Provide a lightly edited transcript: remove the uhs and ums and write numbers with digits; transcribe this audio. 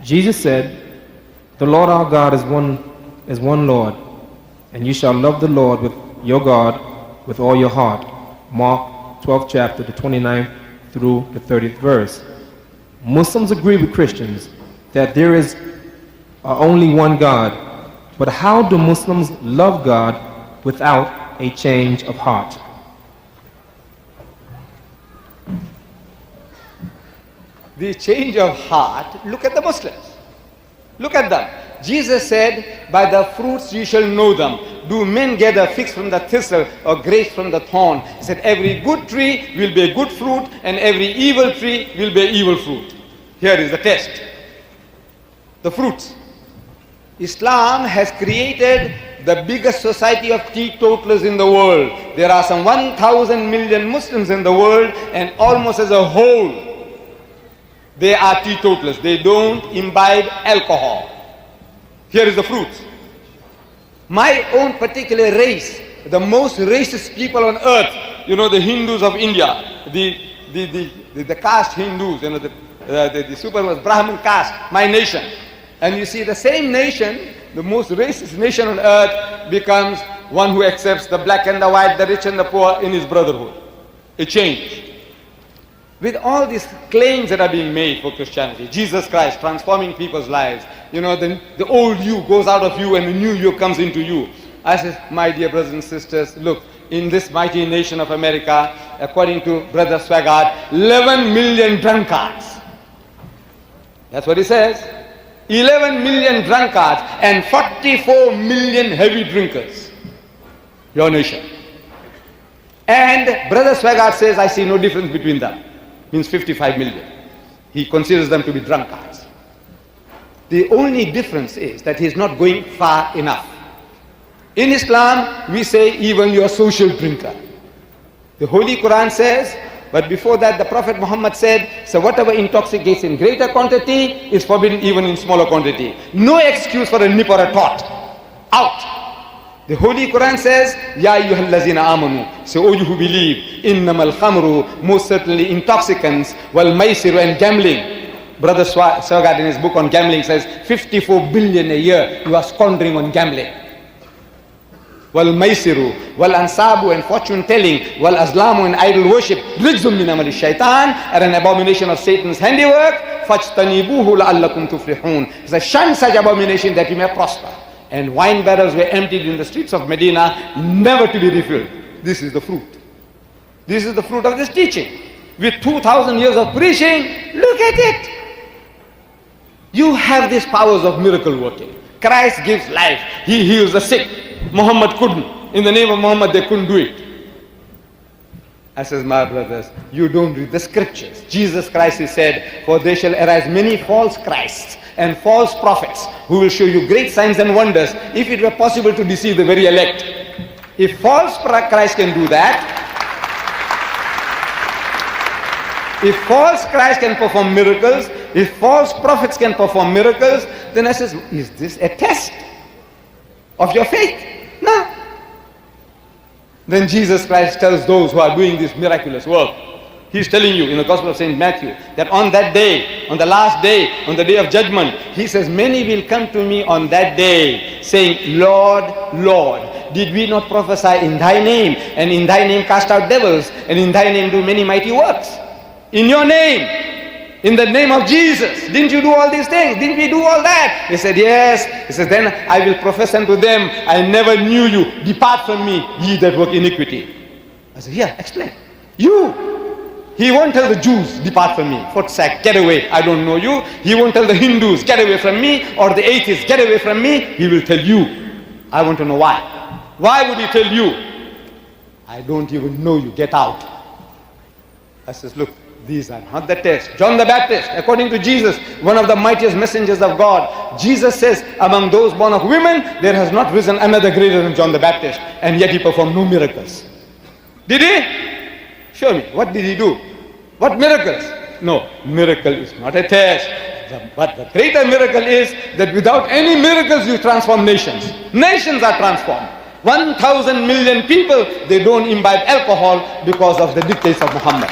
Jesus said, "The Lord our God is one Lord, and you shall love the Lord with your God with all your heart." Mark 12th chapter, the 29th through the 30th verse. Muslims agree with Christians that there is only one God, but how do Muslims love God without a change of heart? The change of heart, look at the Muslims. Look at them. Jesus said, "By the fruits you shall know them. Do men gather figs from the thistle or grapes from the thorn?" He said, every good tree will bear good fruit and every evil tree will bear evil fruit. Here is the test. The fruits. Islam has created the biggest society of teetotalers in the world. There are some 1,000 million Muslims in the world, and almost as a whole, they are teetotalers. They don't imbibe alcohol. Here is the fruit. My own particular race, the most racist people on earth, the Hindus of India, the caste Hindus, the super Brahmin caste, my nation. And you see the same nation, the most racist nation on earth, becomes one who accepts the black and the white, the rich and the poor in his brotherhood. A change. With all these claims that are being made for Christianity, Jesus Christ transforming people's lives, the old you goes out of you and the new you comes into you. I said, my dear brothers and sisters, look, in this mighty nation of America, according to Brother Swaggart, 11 million drunkards. That's what he says. 11 million drunkards and 44 million heavy drinkers. Your nation. And Brother Swaggart says, I see no difference between them. Means 55 million. He considers them to be drunkards. The only difference is that he's not going far enough. In Islam, we say even your social drinker. The Holy Qur'an says, but before that the Prophet Muhammad said, so whatever intoxicates in greater quantity is forbidden even in smaller quantity. No excuse for a nip or a tot. Out. The Holy Quran says, Ya ayyuhallazina amanu, so O you who believe, innamal khamru, most certainly intoxicants, wal maisiru, and gambling. Brother Swaggart in his book on gambling says 54 billion a year you are squandering on gambling. Wal maisiru, wal ansabu, and fortune telling, wal azlamu, and idol worship, rijzum min amali shaitan, are an abomination of Satan's handiwork. Fajtanibuhu la'allakum tuflihun. It's a shun such abomination that you may prosper. And wine barrels were emptied in the streets of Medina, never to be refilled. This is the fruit. This is the fruit of this teaching. With 2,000 years of preaching, look at it. You have these powers of miracle working. Christ gives life. He heals the sick. Muhammad couldn't. In the name of Muhammad, they couldn't do it. I says, my brothers, you don't read the scriptures. Jesus Christ, he said, for there shall arise many false Christs and false prophets who will show you great signs and wonders, if it were possible to deceive the very elect. If false Christ can do that, if false Christ can perform miracles, if false prophets can perform miracles, then I says, is this a test of your faith? No. Then Jesus Christ tells those who are doing this miraculous work, he's telling you in the Gospel of St. Matthew that on that day, on the last day, on the day of judgment, he says, many will come to me on that day saying, Lord, Lord, did we not prophesy in thy name, and in thy name cast out devils, and in thy name do many mighty works? In your name, in the name of Jesus, didn't you do all these things? Didn't we do all that? He said, yes. He says, then I will profess unto them, I never knew you. Depart from me, ye that work iniquity. I said, yeah, explain. You. He won't tell the Jews, depart from me. Futsak, get away, I don't know you. He won't tell the Hindus, get away from me, or the atheists, get away from me. He will tell you. I want to know why. Why would he tell you? I don't even know you, get out. I says, look, these are not the test. John the Baptist, according to Jesus, one of the mightiest messengers of God, Jesus says, among those born of women, there has not risen another greater than John the Baptist, and yet he performed no miracles. Did he? Show me. What did he do? What miracles? No, miracle is not a test. But the greater miracle is that without any miracles you transform nations. Nations are transformed. 1,000 million people, they don't imbibe alcohol because of the dictates of Muhammad.